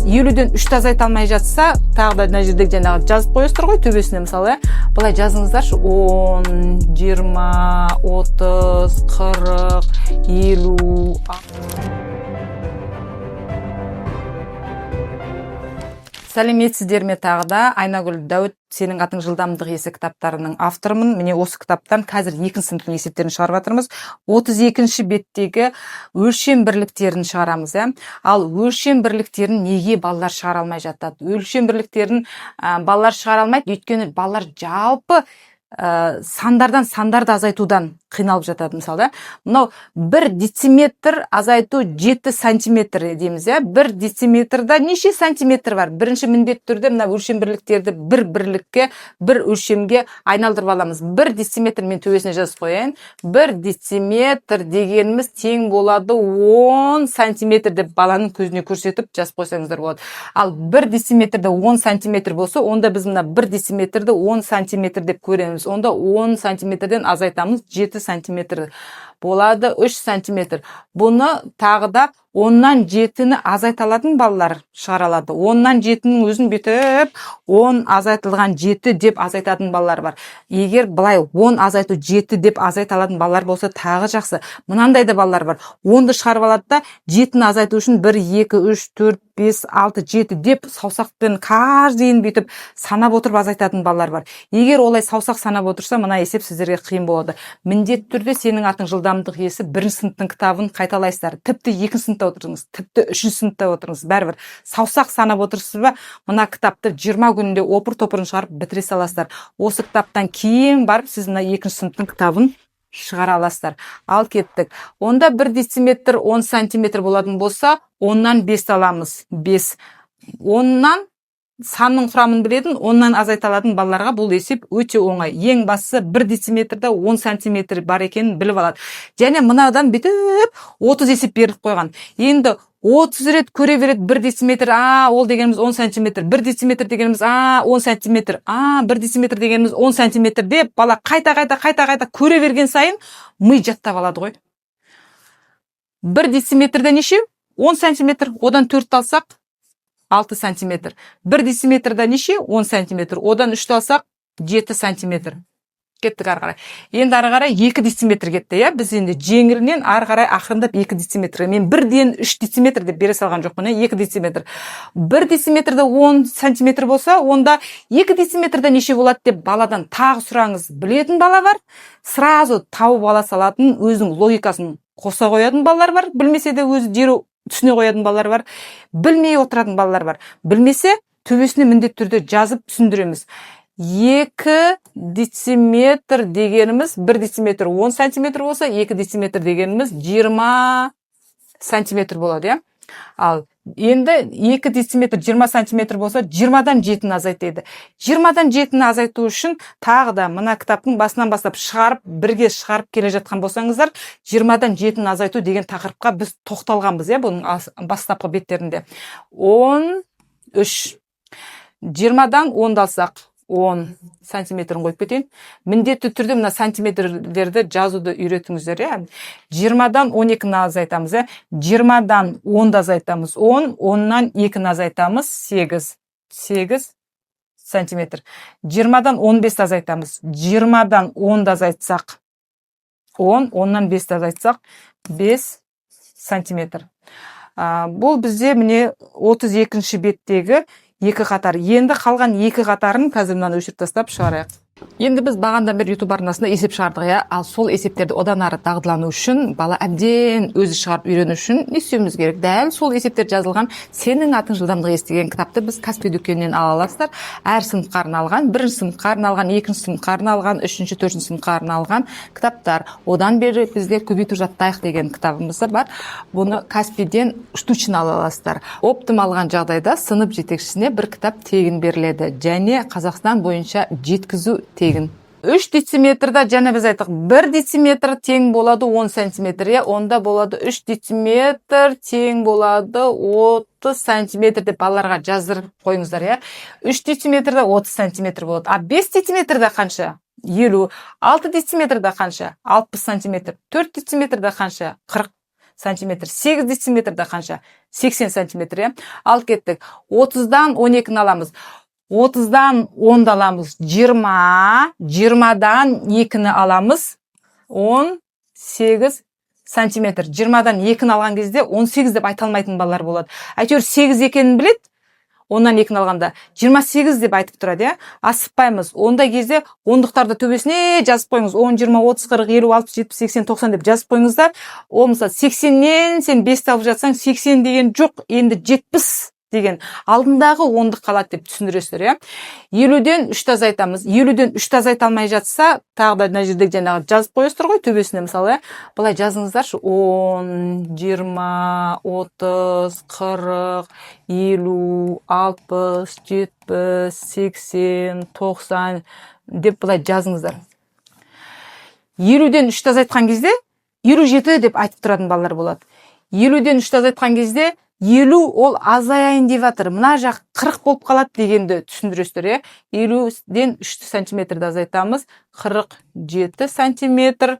50-ден 3-ті азайта алмай жатса, тағы да мына жерде жаңағы жазып қойасыздар ғой төбесіне мысалы. Былай жазыңыздаршы 10, 20, 30, 40, 50. Сәлеметсіздер ме тағы да? Айнагүл Дәуіт, сенің атың жылдамдық есі кітаптарының авторымын. Міне осы кітаптан қазір 2 сыныптың есептерін шығарып жатырмыз. 32-ші беттегі өлшем бірліктерін шығарамыз. Ал өлшем бірліктерін неге балалар шығара алмай жатады? Өлшем бірліктерін балалар шығара алмайды, өйткені балалар жалпы сандардан сандарды азайтудан қиналып жатады. Мысалы, мынау 1 дециметр азайту 7 сантиметр дейміз. 1 дециметрда неше сантиметр бар? Бірінші міндетті түрде мына өлшем бірліктерді бір бірлікке, бір өлшемге айналдырып аламыз. 1 дециметр мен төбесіне жазып қояйын. 1 дециметр дегеніміз тең болады 10 сантиметр деп баланың көзіне көрсетіп жазып қойсаңыздар болады. Ал 1 дециметрді 10 сантиметр болса, онда біз мына 1 дециметрді 10 сантиметр деп көреміз. Онда 10 сантиметрден азайтамыз, 7 сантиметр болады, 3 сантиметр. Бұны тағы да 10-нан 7-ні азайталатын балалар шығаралады. 10-нан 7-нің өзін бетіп, 10 азайтылған 7 деп азайтатын балалар бар. Егер былай 10 азайту 7 деп азайталатын балалар болса, тағы жақсы. Мынандай да балалар бар. 10-ды шығарып алады да, 7-ні азайту үшін 1, 2, 3, 4, 5, 6, 7 деп саусақпен каждыйын бүйтіп санап отырып азайтатын балалар бар. Егер олай саусақ санап отырса, мына есеп сіздерге қиын болады. Міндетті түрде сенің атың жылдамдық есі 1 сыныптың кітабын қайталайсыздар. Тіпті 2 сыныпта отырыңыз, тіпті 3 сыныпта отырыңыз. Бәрібір саусақ санап отырсыз ба, мына кітапты 20 күнде опыр-топырын шығарып бітіре саласыздар. Осы кітаптан кейін барып сіз мына 2 сыныптың кітабын шығара аласыздар. Ал кеттік. Онда 1 дециметр 10 сантиметр болатын болса, 10-нан 5 аламыз. 5. 10-нан санның құрамын білетін, 10-нан азайталатын балаларға бұл есеп өте оңай. Ең бастысы 1 дециметрда 10 сантиметр бар екенін біліп алады. Және мынадан бүйтіп 30 есеп беріп қойған. Енді 30 рет көре береді 1 дециметр, ол дегеніміз 10 сантиметр, 1 дециметр дегеніміз 10 сантиметр, 1 дециметр дегеніміз 10 сантиметр деп бала қайта көре берген сайын ми жаттап алады ғой. 1 дециметрде неше? 10 сантиметр, одан 4 алсақ 6 сантиметр. 1 дециметрда неше? 10 сантиметр, одан 3 алсақ 7 сантиметр. Кеттік ары қарай. Енді ары қарай 2 дециметр кетті, біз енді жеңілінен ары қарай ақырындап 2 дециметр. Мен 1-ден 3 дециметр деп бере салған жоқпын, 2 дециметр. 1 дециметрде 10 сантиметр болса, онда 2 дециметрде неше болады деп баладан тағы сұраңыз. Білетін бала бар, сразу тауып ала салатын, өзінің логикасын қоса қоятын балалар бар, білмесе де өзі дереу түсіне қоятын балалар бар, білмей отыратын балалар бар. Білмесе, төбесіне міндетті түрде жазып түсіндіреміз. 2 дециметр дегеніміз 1 дециметр 10 сантиметр болса, 2 дециметр дегеніміз 20 сантиметр болады. Ал енді 2 дециметр 20 сантиметр болса, 20-дан 7-ні азайтайды. 20-дан 7-ні азайту үшін тағы да мына кітаптың басынан бастап шығарып, бірге шығарып келе жатқан болсаңыздар, 20-дан 7-ні азайту деген тақырыпқа біз тоқталғанбыз, бұның бастапқы беттерінде. 13. 20-дан 10 алсақ 10 сантиметрін қойып кетейін. Міндетті түрде мына сантиметрлерді жазуды үйретіңіздер. 20-дан 12-ні азайтамыз. 20-дан 10-ды азайтамыз. 10, 10-нан 2-ні азайтамыз. 8. 8 сантиметр. 20-дан 15-ді азайтамыз. 20-дан 10-ды азайтсақ 10, 10-нан 5-ді азайтсақ 5 сантиметр. Бұл бізде міне 32-ші беттегі 2 қатар. Енді қалған 2 қатарын қазірмнан өшіріп тастап шығарайық. Енді біз бағандан бері YouTube арнасында есеп шығардық, ал сол есептерді одан ары дағдылану үшін, бала әбден өзі шығарып үйрену үшін не істеуіміз керек? Дәл сол есептер жазылған сенің атың жылдамдық есі деген кітапты біз Каспий дүкенінен ала аласыздар. Әр сыныпқа арналған, 1 сыныпқа арналған, 2 сыныпқа арналған, 3, 4 сыныпқа арналған кітаптар. Одан бері бізде көбейту жаттайық деген кітабымыз бар. Бұны Каспийден штучно ала аласыздар. Оптым алған жағдайда сынып жетекшісіне бір кітап тегін беріледі. Және Қазақстан бойынша жеткізу тегін. 3 дециметрда жаңа біз айттық, 1 дециметр тең болады 10 сантиметр. Онда болады 3 дециметр тең болады 30 сантиметр деп балаларға жаздырып қойыңыздар. 3 дециметрда 30 сантиметр болады. А 5 дециметрда қанша? 50. 6 дециметрда қанша? 60 сантиметр. 4 дециметрда қанша? 40. сантиметр. 8 дециметрде қанша? 80 сантиметр, иә? Ал кеттік. 30-дан 12-ні аламыз. 30-дан 10-ды аламыз. 20. 20-дан 2-ні аламыз. 18 сантиметр. 20-дан 2-ні алған кезде 18 деп айта алмайтын балалар болады. Әйтеуір 8 екенін білет. Оннан 2-ні алғанда 28 деп айтып тұрады, иә? Асықпаймыз. Ондай кезде ондықтарды төбесіне жазып қойыңыз. 10, 20, 30, 40, 50, 60, 70, 80, 90 деп жазып қойыңыздар. Ол мысалы 80-нен сен 5 алып жатсаң, 80 деген жоқ, енді 70 деген алдындағы ондық қалады деп түсіндіресіздер, иә? 50-ден 3-ті азайтамыз. 50-ден 3-ті азайта алмай жатса, тағы да мына жерде жаңағы жазып қойыңыздар ғой төбесіне мысалы, иә? Былай жазыңыздаршы: 10, 20, 30, 40, 50, 60, 70, 80, 90 деп былай жазыңыздар. 50-ден 3-ті азайтқан кезде 57 деп айтып тұратын балалар болады. 50-ден 3-ті азайтқан кезде 50 ол азаяйын деп жатыр. Мына жақ 40 болып қалады дегенді түсіндіресіздер, иә? 50-ден 3 сантиметрді азайтамыз. 47 сантиметр.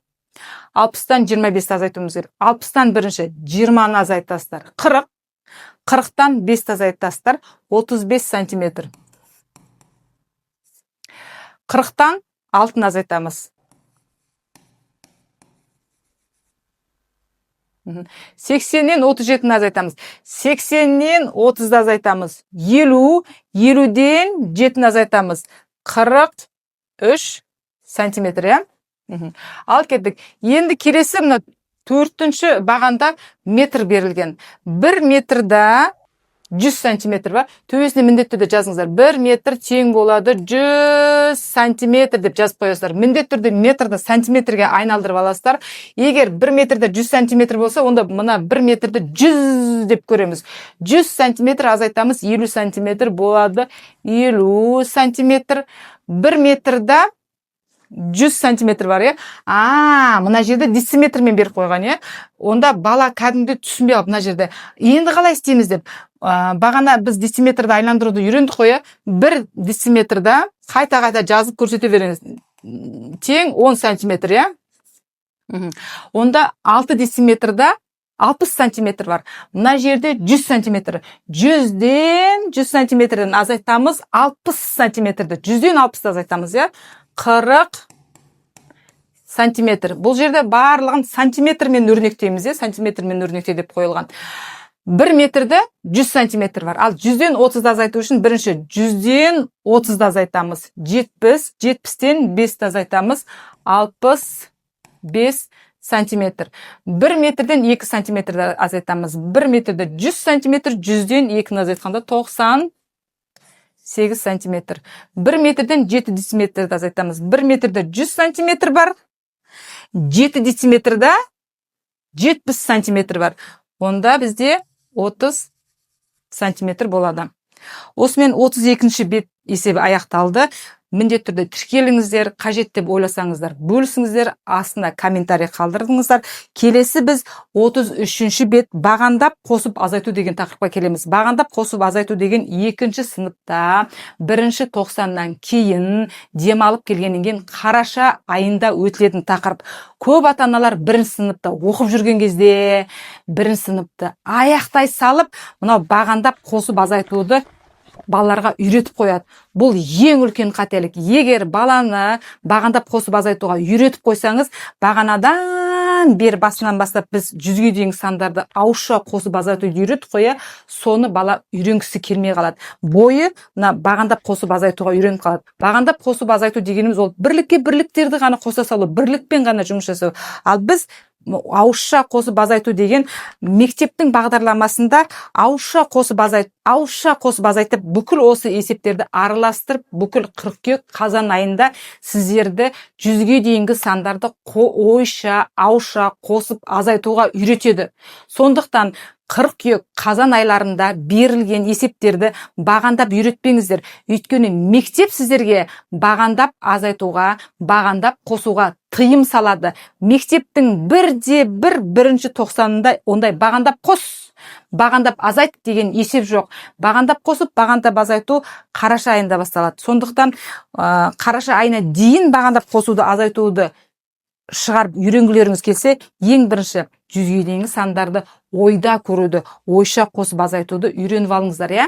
60-тан 25-ті азайтуымыз керек. 60-тан бірінші 20-ны азайтасыздар. 40. 40-тан 5-ті азайтасыздар. 35 сантиметр. 40-тан 6-ны азайтамыз. 80-нен 37-ні азайтамыз. 80-нен 30-ды азайтамыз. 50, 50-ден 7-ні азайтамыз. 43 сантиметр, иә? Ал кеттік. Енді келесі мына 4-ші бағанда метр берілген. 1 метрда 100 сантиметр бар. Төбесіне міндетті түрде жазыңыздар. 1 метр тең болады 100 сантиметр деп жазып қойасыздар. Міндетті түрде метрді сантиметрге айналдырып аласыздар. Егер 1 метрде 100 сантиметр болса, онда мына 1 метрді 100 деп көреміз. 100 сантиметр азайтамыз, 50 сантиметр болады. 50 сантиметр. 1 метрда 100 сантиметр бар, иә? Мына жерде дециметрмен беріп қойған, иә? Онда бала кәдімгі түсінбей алып мына жерде. Енді қалай істейміз деп. Бағана біз дециметрді айландыруды үйрендік қой, иә? 1 дециметрда қайта-қайта жазып көрсете беріңіз. Тең 10 сантиметр, иә? Онда 6 дециметрда 60 сантиметр бар. Мына жерде 100 сантиметр. 100-ден 100 сантиметрден азайтамыз, 60 сантиметрді. 100-ден 60 азайтамыз, иә? 40 сантиметр. Бұл жерде барлығын сантиметрмен өрнектейміз, иә? Сантиметрмен өрнекте деп қойылған. 1 метрде 100 сантиметр бар. Ал 100-ден 30-ды азайту үшін бірінші 100-ден 30-ды азайтамыз. 70, 70-тен 5-ті азайтамыз. 65 сантиметр. 1 метрден 2 сантиметрді азайтамыз. 1 метрде 100 сантиметр, 100-ден 2-ні азайтқанда 90 8 сантиметр. 1 метрден 7 дециметрді азайтамыз. 1 метрде 100 сантиметр бар. 7 дециметрда 70 сантиметр бар. Онда бізде 30 сантиметр болады. Осымен 32-ші бет есебі аяқталды. Міндетті түрде тіркеліңіздер, қажет деп ойласаңыздар, бөлісіңіздер, астына комментарий қалдырыңыздар. Келесі біз 33-ші бет бағандап қосып азайту деген тақырыпқа келеміз. Бағандап қосып азайту деген 2-ші сыныпта 1-ші 90-нан кейін демалып келгеннен кейін қараша айында өтілетін тақырып. Көп ата-аналар 1-ші сыныпта оқып жүрген кезде 1-ші сыныпты аяқтай салып, мынау бағандап қосып азайтуды балаларға үйретіп қояды. Бұл ең үлкен қателік. Егер баланы бағандап қосып азайтуға үйретіп қойсаңыз, бағанадан бер басынан бастап біз 100-ге дейін сандарды ауызша қосып азайтуды үйретіп қоя, соны бала үйренгісі келмей қалады. Бойы бағандап қосып азайтуға үйреніп қалады. Бағандап қосып азайту дегеніміз ол бірлікке бірліктерді ғана қоса салу, бірлікпен ғана жұмыс жасау. Ал біз ауызша қосып азайту деген мектептің бағдарламасында ауызша қосып азайтып, бүкіл осы есептерді араластырып, бүкіл қыркүйек қазан айында сіздерді 100-ге дейінгі сандарды ойша, ауызша қосып азайтуға үйретеді. Сондықтан қыркүйек қазан айларында берілген есептерді бағандап үйретпеңіздер. Өйткені мектеп сіздерге бағандап азайтуға, бағандап қосуға тыйым салады. Мектептің бірінші 90-ында ондай бағандап қос, бағандап азайт деген есеп жоқ. Бағандап қосып, бағандап азайту қараша айында басталады. Сондықтан қараша айына дейін бағандап қосуды азайтуды шығарып үйренгілеріңіз келсе, ең бірінші 100-ге дейінгі сандарды ойда көруді, ойша қосып азайтуды үйреніп алыңыздар, иә?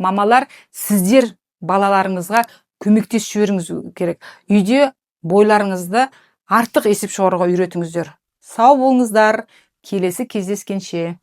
Мамалар, сіздер балаларыңызға көмектесіп жіберіңіз керек. Үйде бойларыңызды артық есеп шығаруға үйретіңіздер. Сау болыңыздар. Келесі кездескенше.